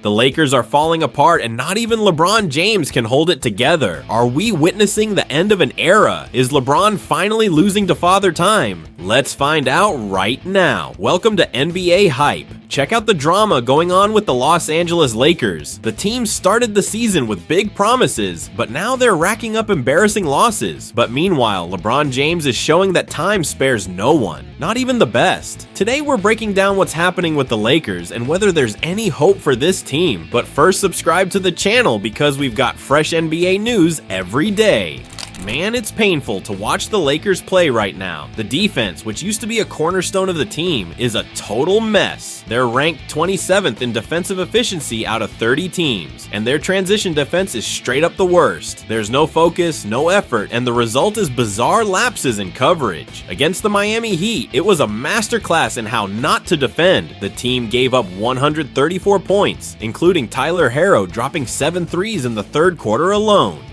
The Lakers are falling apart and not even LeBron James can hold it together. Are we witnessing the end of an era? Is LeBron finally losing to Father Time? Let's find out right now. Welcome to NBA Hype. Check out the drama going on with the Los Angeles Lakers. The team started the season with big promises, but now they're racking up embarrassing losses. But meanwhile, LeBron James is showing that time spares no one, not even the best. Today we're breaking down what's happening with the Lakers and whether there's any hope for this team. But first, subscribe to the channel because we've got fresh NBA news every day. Man, it's painful to watch the Lakers play right now. The defense, which used to be a cornerstone of the team, is a total mess. They're ranked 27th in defensive efficiency out of 30 teams, and their transition defense is straight up the worst. There's no focus, no effort, and the result is bizarre lapses in coverage. Against the Miami Heat, it was a masterclass in how not to defend. The team gave up 134 points, including Tyler Herro dropping 7 threes in the third quarter alone,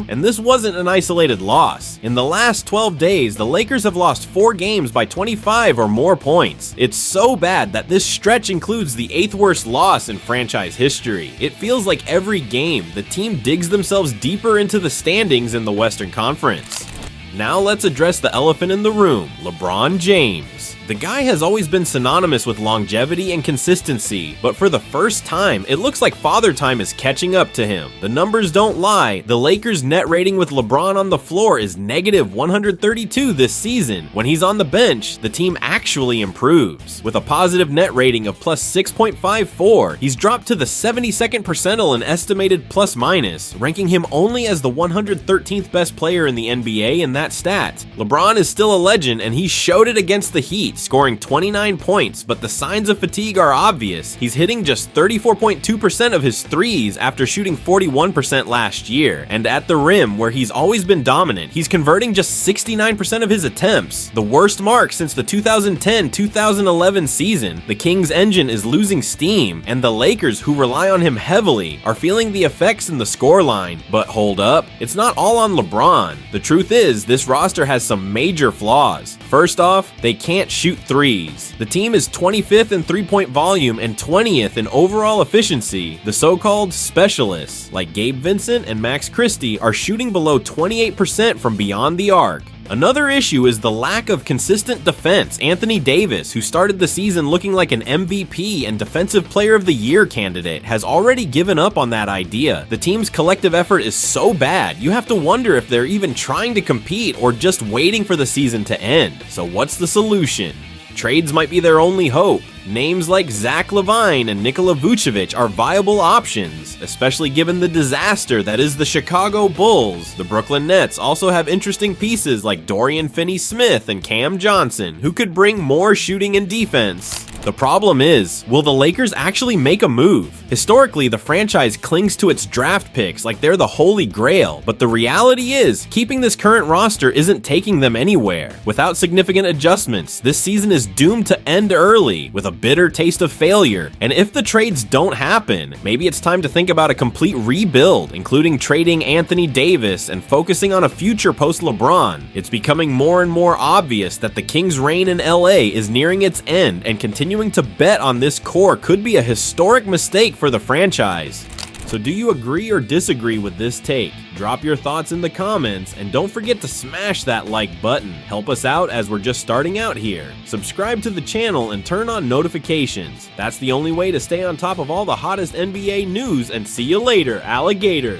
And this wasn't an isolated loss. In the last 12 days, the Lakers have lost 4 games by 25 or more points. It's so bad that this stretch includes the 8th worst loss in franchise history. It feels like every game, the team digs themselves deeper into the standings in the Western Conference. Now let's address the elephant in the room, LeBron James. The guy has always been synonymous with longevity and consistency, but for the first time, it looks like Father Time is catching up to him. The numbers don't lie. The Lakers' net rating with LeBron on the floor is negative 132 this season. When he's on the bench, the team actually improves. With a positive net rating of plus 6.54, he's dropped to the 72nd percentile in estimated plus minus, ranking him only as the 113th best player in the NBA in that stat. LeBron is still a legend, and he showed it against the Heat, scoring 29 points, but the signs of fatigue are obvious. He's hitting just 34.2% of his threes after shooting 41% last year, and at the rim, where he's always been dominant, he's converting just 69% of his attempts, the worst mark since the 2010-2011 season. The Kings' engine is losing steam, and the Lakers, who rely on him heavily, are feeling the effects in the scoreline. But hold up, it's not all on LeBron. The truth is, this roster has some major flaws. First off, they can't shoot threes. The team is 25th in three-point volume and 20th in overall efficiency. The so-called specialists, like Gabe Vincent and Max Christie, are shooting below 28% from beyond the arc. Another issue is the lack of consistent defense. Anthony Davis, who started the season looking like an MVP and Defensive Player of the Year candidate, has already given up on that idea. The team's collective effort is so bad, you have to wonder if they're even trying to compete or just waiting for the season to end. So what's the solution? Trades might be their only hope. Names like Zach LaVine and Nikola Vucevic are viable options, especially given the disaster that is the Chicago Bulls. The Brooklyn Nets also have interesting pieces like Dorian Finney-Smith and Cam Johnson, who could bring more shooting and defense. The problem is, will the Lakers actually make a move? Historically, the franchise clings to its draft picks like they're the holy grail, but the reality is, keeping this current roster isn't taking them anywhere. Without significant adjustments, this season is doomed to end early, with a bitter taste of failure. And if the trades don't happen, maybe it's time to think about a complete rebuild, including trading Anthony Davis and focusing on a future post-LeBron. It's becoming more and more obvious that the Kings' reign in LA is nearing its end, and continuing to bet on this core could be a historic mistake for the franchise. So do you agree or disagree with this take? Drop your thoughts in the comments, and don't forget to smash that like button. Help us out as we're just starting out here. Subscribe to the channel and turn on notifications. That's the only way to stay on top of all the hottest NBA news, and see you later, alligator.